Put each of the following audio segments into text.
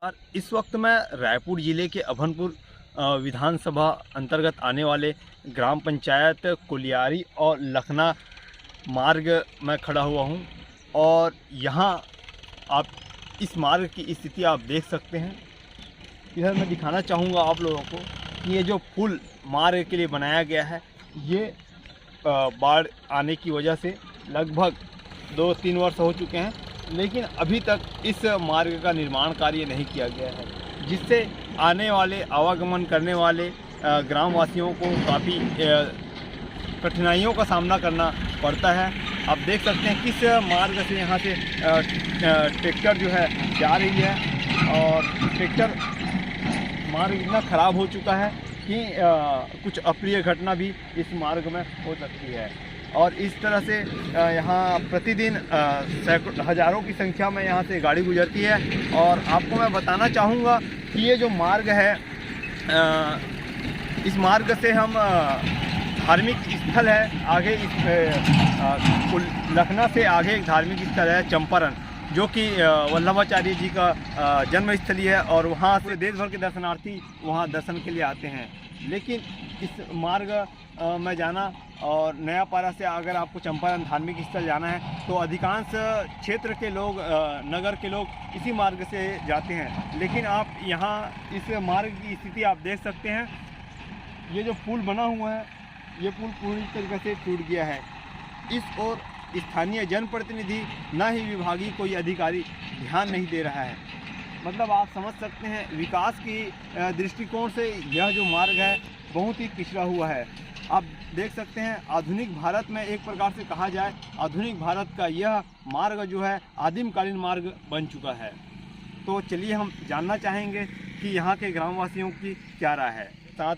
और इस वक्त मैं रायपुर ज़िले के अभनपुर विधानसभा अंतर्गत आने वाले ग्राम पंचायत कुलियारी और लखना मार्ग में खड़ा हुआ हूं और यहां आप इस मार्ग की स्थिति आप देख सकते हैं। इधर मैं दिखाना चाहूँगा आप लोगों को कि ये जो पुल मार्ग के लिए बनाया गया है, ये बाढ़ आने की वजह से लगभग 2-3 वर्ष हो चुके हैं, लेकिन अभी तक इस मार्ग का निर्माण कार्य नहीं किया गया है, जिससे आने वाले आवागमन करने वाले ग्रामवासियों को काफ़ी कठिनाइयों का सामना करना पड़ता है। आप देख सकते हैं किस मार्ग से यहाँ से ट्रैक्टर जो है जा रही है और ट्रैक्टर मार्ग इतना ख़राब हो चुका है कि कुछ अप्रिय घटना भी इस मार्ग में हो सकती है। और इस तरह से यहाँ प्रतिदिन सैकड़ों हज़ारों की संख्या में यहाँ से गाड़ी गुजरती है। और आपको मैं बताना चाहूँगा कि ये जो मार्ग है, इस मार्ग से हम धार्मिक स्थल है आगे, लखना से आगे एक धार्मिक स्थल है चंपारण, जो कि वल्लभाचार्य जी का जन्मस्थली है और वहाँ से देश भर के दर्शनार्थी वहाँ दर्शन के लिए आते हैं। लेकिन इस मार्ग में जाना और नयापारा से अगर आपको चंपारण धार्मिक स्थल जाना है तो अधिकांश क्षेत्र के लोग, नगर के लोग इसी मार्ग से जाते हैं। लेकिन आप यहाँ इस मार्ग की स्थिति आप देख सकते हैं। ये जो पुल बना हुआ है, ये पुल पूरी तरीके से टूट गया है। इस ओर स्थानीय जनप्रतिनिधि न ही विभागीय कोई अधिकारी ध्यान नहीं दे रहा है। मतलब आप समझ सकते हैं विकास की दृष्टिकोण से यह जो मार्ग है बहुत ही पिछड़ा हुआ है। आप देख सकते हैं आधुनिक भारत में एक प्रकार से कहा जाए, आधुनिक भारत का यह मार्ग जो है आदिमकालीन मार्ग बन चुका है। तो चलिए हम जानना चाहेंगे कि यहाँ के ग्रामवासियों की क्या राय है। साथ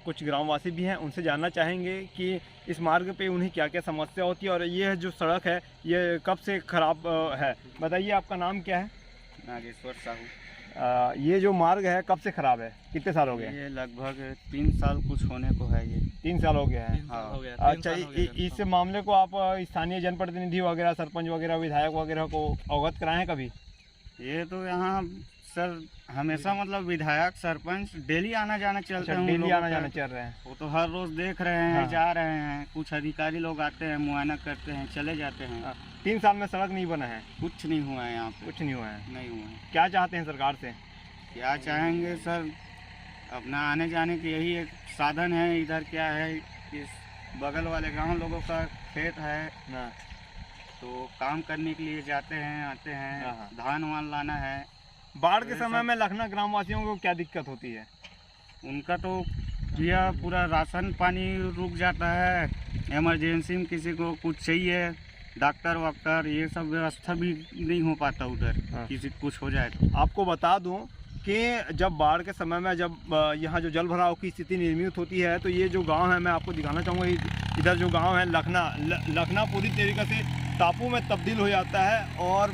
कुछ ग्रामवासी भी हैं, उनसे जानना चाहेंगे कि इस मार्ग पे उन्हें क्या क्या समस्या होती है और ये जो सड़क है ये कब से ख़राब है। बताइए, आपका नाम क्या है? नागेश्वर साहू। ये जो मार्ग है कब से ख़राब है, कितने साल हो गए? ये लगभग 3 साल कुछ होने को है। ये 3 साल हो गया है। हाँ। अच्छा, इस मामले को आप स्थानीय जनप्रतिनिधि वगैरह, सरपंच वगैरह, विधायक वगैरह को अवगत कराएं हैं कभी? ये तो यहाँ सर हमेशा मतलब विधायक सरपंच डेली आना जाना चलते हैं। डेली आना जाना चल रहे हैं। वो तो हर रोज देख रहे हैं। हाँ। जा रहे हैं। कुछ अधिकारी लोग आते हैं, मुआयना करते हैं, चले जाते हैं। 3 साल में सड़क नहीं बना है? कुछ नहीं हुआ है यहाँ पे। कुछ नहीं हुआ है। नहीं हुआ है। क्या चाहते हैं सरकार से? क्या चाहेंगे सर, अपना आने जाने की यही एक साधन है। इधर क्या है, इस बगल वाले गांव लोगों का खेत है ना, तो काम करने के लिए जाते हैं, आते हैं। धान वान लाना है। बाढ़ के समय में लखना ग्रामवासियों को क्या दिक्कत होती है? उनका तो यह पूरा राशन पानी रुक जाता है। इमरजेंसी में किसी को कुछ चाहिए, डॉक्टर वाक्टर, ये सब व्यवस्था भी नहीं हो पाता उधर। किसी को कुछ हो जाए तो। आपको बता दूं कि जब बाढ़ के समय में जब यहाँ जो जल भराव की स्थिति निर्मित होती है तो ये जो गांव है, मैं आपको दिखाना चाहूँगा, इधर जो गांव है लखना पूरी तरीके से टापू में तब्दील हो जाता है और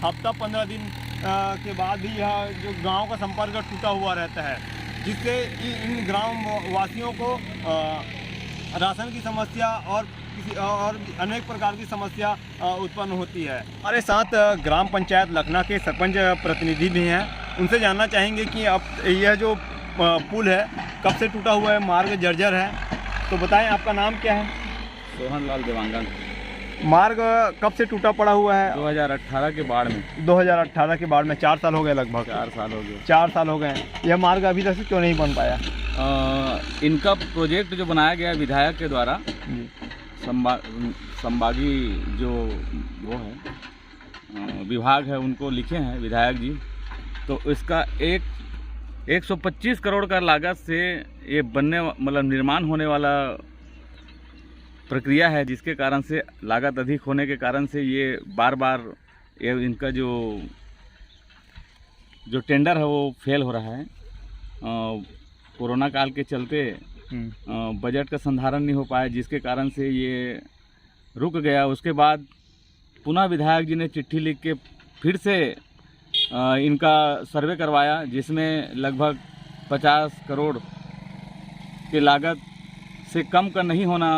हफ्ता 15 दिन के बाद भी यह जो गांव का संपर्क टूटा हुआ रहता है, जिससे इन ग्राम वासियों को राशन की समस्या और अनेक प्रकार की समस्या उत्पन्न होती है। हमारे साथ ग्राम पंचायत लखना के सरपंच प्रतिनिधि भी हैं, उनसे जानना चाहेंगे कि अब यह जो पुल है कब से टूटा हुआ है, मार्ग जर्जर है, तो बताएं आपका नाम क्या है? सोहन लाल देवांगन। मार्ग कब से टूटा पड़ा हुआ है? 2018 के बाढ़ में। 2018 के बाढ़ में 4 साल हो गए, लगभग 4 साल हो गए। 4 साल हो गए। यह मार्ग अभी तक क्यों नहीं बन पाया? इनका प्रोजेक्ट जो बनाया गया विधायक के द्वारा, संभागी जो वो है विभाग है, उनको लिखे हैं विधायक जी, तो इसका 125 करोड़ का लागत से ये बनने मतलब निर्माण होने वाला प्रक्रिया है, जिसके कारण से लागत अधिक होने के कारण से ये बार बार इनका जो टेंडर है वो फेल हो रहा है। कोरोना काल के चलते बजट का संधारण नहीं हो पाया, जिसके कारण से ये रुक गया। उसके बाद पुनः विधायक जी ने चिट्ठी लिख के फिर से इनका सर्वे करवाया, जिसमें लगभग 50 करोड़ के लागत से कम का नहीं होना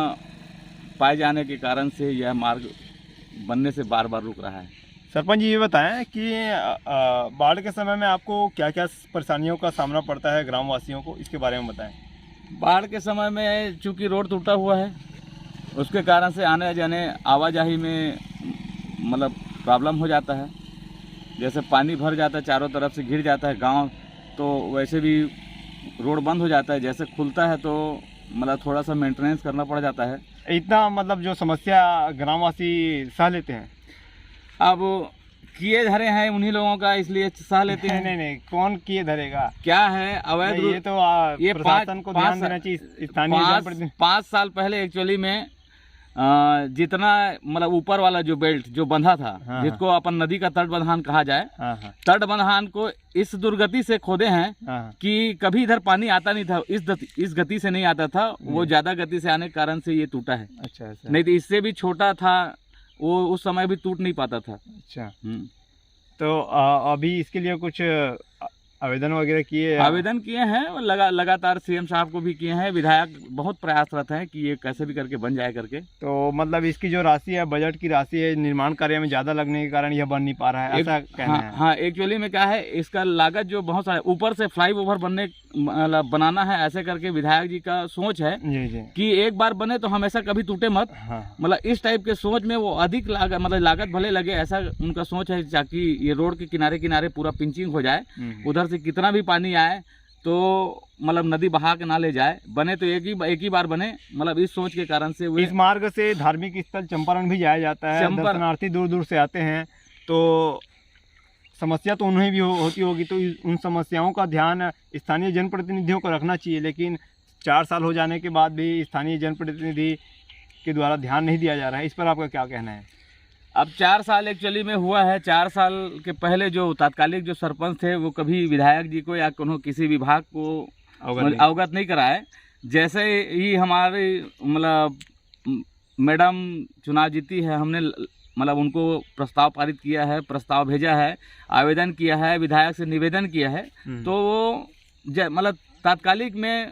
पाए जाने के कारण से यह मार्ग बनने से बार बार रुक रहा है। सरपंच जी ये बताएं कि बाढ़ के समय में आपको क्या क्या परेशानियों का सामना पड़ता है ग्रामवासियों को, इसके बारे में बताएं। बाढ़ के समय में चूँकि रोड टूटा हुआ है, उसके कारण से आने जाने आवाजाही में मतलब प्रॉब्लम हो जाता है। जैसे पानी भर जाता है, चारों तरफ से घिर जाता है गांव, तो वैसे भी रोड बंद हो जाता है। जैसे खुलता है तो मतलब थोड़ा सा मेंटेनेंस करना पड़ जाता है। इतना मतलब जो समस्या ग्रामवासी सह लेते हैं। अब किए धरे हैं उन्हीं लोगों का, इसलिए सह लेते हैं। नहीं, कौन किए धरेगा? क्या है अवैध ये तो ये प्रशासन को ध्यान देना चाहिए। स्थानीय जनप्रतिनिधि 5 साल पहले एक्चुअली में जितना मतलब ऊपर वाला जो बेल्ट जो बंधा था, हाँ, जिसको अपन नदी का तट बंधान कहा जाए, हाँ, तट बंधान को इस दुर्गति से खोदे हैं हाँ, कि कभी इधर पानी आता नहीं था। इस गति से नहीं आता था, वो ज्यादा गति से आने के कारण से ये टूटा है। अच्छा। नहीं तो इससे भी छोटा था वो, उस समय भी टूट नहीं पाता था। अच्छा। तो अभी इसके लिए कुछ आवेदन वगैरह किए? आवेदन किए हैं, लगातार सीएम साहब को भी किए हैं। विधायक बहुत प्रयासरत हैं कि ये कैसे भी करके बन जाए करके। तो मतलब इसकी जो राशि है, बजट की राशि है, निर्माण कार्य में ज़्यादा लगने के कारण यह बन नहीं पा रहा है, ऐसा कहना है। हाँ, एक्चुअली में क्या है, इसका लागत जो बहुत सारा ऊपर से फ्लाईओवर बनाना है, ऐसे करके विधायक जी का सोच है जी। कि एक बार बने तो हमेशा कभी टूटे मत। हाँ। मतलब इस टाइप के सोच में वो अधिक लागत भले लगे, ऐसा उनका सोच है, ताकि ये रोड के किनारे किनारे पूरा पिंचिंग हो जाए। उधर से कितना भी पानी आए तो मतलब नदी बहा के ना ले जाए, बने तो एक ही बार बने। मतलब इस सोच के कारण से इस मार्ग से धार्मिक स्थल चंपारण भी जाया जाता है, दर्शनार्थी दूर दूर से आते हैं, तो समस्या तो उन्हें भी होती होगी। तो उन समस्याओं का ध्यान स्थानीय जनप्रतिनिधियों को रखना चाहिए, लेकिन 4 साल हो जाने के बाद भी स्थानीय जनप्रतिनिधि के द्वारा ध्यान नहीं दिया जा रहा है। इस पर आपका क्या कहना है? अब 4 साल एक्चुअली में हुआ है। 4 साल के पहले जो तात्कालिक जो सरपंच थे, वो कभी विधायक जी को या किसी विभाग को अवगत नहीं कराए। जैसे ही हमारे मतलब मैडम चुनाव जीती है, हमने मतलब उनको प्रस्ताव पारित किया है, प्रस्ताव भेजा है, आवेदन किया है, विधायक से निवेदन किया है, तो वो मतलब तात्कालिक में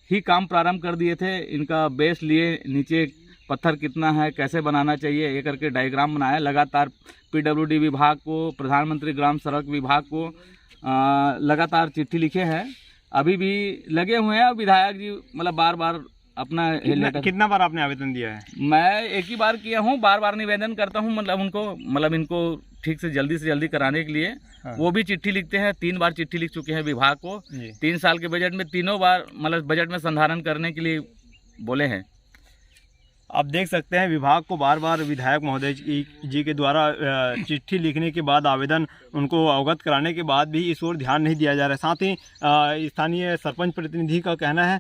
ही काम प्रारंभ कर दिए थे। इनका बेस लिए, नीचे पत्थर कितना है, कैसे बनाना चाहिए, ये करके डायग्राम बनाया। लगातार पीडब्ल्यूडी विभाग को, प्रधानमंत्री ग्राम सड़क विभाग को लगातार चिट्ठी लिखे हैं, अभी भी लगे हुए हैं। विधायक जी मतलब बार बार अपना कितना बार आपने आवेदन दिया है? मैं एक ही बार किया हूँ, बार बार निवेदन करता हूँ मतलब इनको ठीक से जल्दी कराने के लिए। हाँ। वो भी चिट्ठी लिखते हैं, 3 बार चिट्ठी लिख चुके हैं विभाग को। 3 साल के बजट में 3 बार मतलब बजट में संधारण करने के लिए बोले हैं। आप देख सकते हैं विभाग को बार बार विधायक महोदय जी के द्वारा चिट्ठी लिखने के बाद, आवेदन उनको अवगत कराने के बाद भी इस ओर ध्यान नहीं दिया जा रहा है। साथ ही स्थानीय सरपंच प्रतिनिधि का कहना है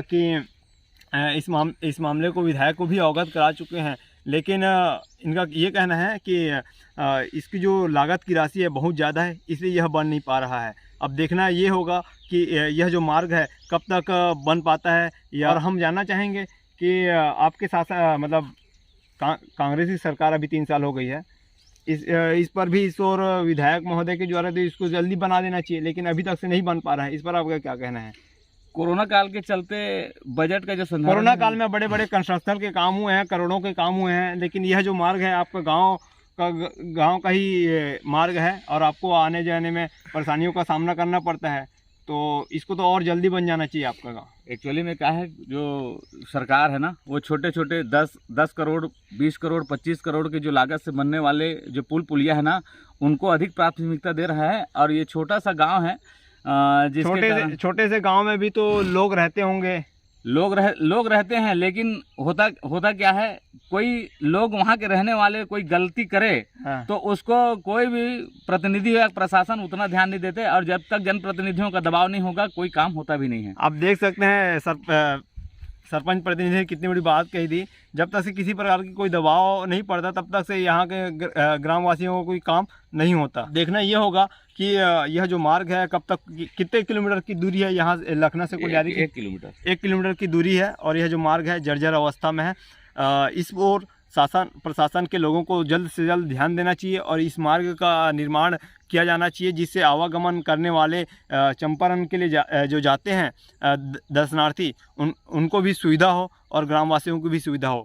कि इस मामले को विधायक को भी अवगत करा चुके हैं, लेकिन इनका ये कहना है कि इसकी जो लागत की राशि है बहुत ज़्यादा है, इसलिए यह बन नहीं पा रहा है। अब देखना ये होगा कि यह जो मार्ग है कब तक बन पाता है। और हम जानना चाहेंगे कि आपके साथ मतलब कांग्रेस की सरकार अभी 3 साल हो गई है, इस पर भी इस और विधायक महोदय के द्वारा तो इसको जल्दी बना देना चाहिए, लेकिन अभी तक से नहीं बन पा रहा है। इस पर आपका क्या कहना है? कोरोना काल के चलते बजट का जो संधारण, कोरोना काल में बड़े बड़े कंस्ट्रक्शन के काम हुए हैं, करोड़ों के काम हुए हैं, लेकिन यह जो मार्ग है आपका गांव का ही मार्ग है और आपको आने जाने में परेशानियों का सामना करना पड़ता है, तो इसको तो और जल्दी बन जाना चाहिए आपका गांव। एक्चुअली में क्या है, जो सरकार है ना, वो छोटे छोटे 10 करोड़ 20 करोड़ 25 करोड़ के जो लागत से बनने वाले जो पुल पुलिया है ना, उनको अधिक प्राथमिकता दे रहा है। और ये छोटा सा गांव है, छोटे से गांव में भी तो लोग रहते होंगे। लोग रहते हैं, लेकिन होता क्या है, कोई लोग वहाँ के रहने वाले कोई गलती करे, हाँ। तो उसको कोई भी प्रतिनिधि या प्रशासन उतना ध्यान नहीं देते, और जब तक जनप्रतिनिधियों का दबाव नहीं होगा कोई काम होता भी नहीं है। आप देख सकते हैं सरपंच प्रतिनिधि ने कितनी बड़ी बात कही थी। जब तक से किसी प्रकार की कोई दबाव नहीं पड़ता, तब तक से यहाँ के ग्रामवासियों को कोई काम नहीं होता। देखना ये होगा कि यह जो मार्ग है कब तक, कितने किलोमीटर की दूरी है यहाँ लखनऊ से कुलियारी की? 1 किलोमीटर की दूरी है, और यह जो मार्ग है जर्जर अवस्था में है। इस ओर प्रशासन के लोगों को जल्द से जल्द ध्यान देना चाहिए और इस मार्ग का निर्माण किया जाना चाहिए, जिससे आवागमन करने वाले चंपारण के लिए जो जाते हैं दर्शनार्थी, उनको भी सुविधा हो और ग्रामवासियों को भी सुविधा हो।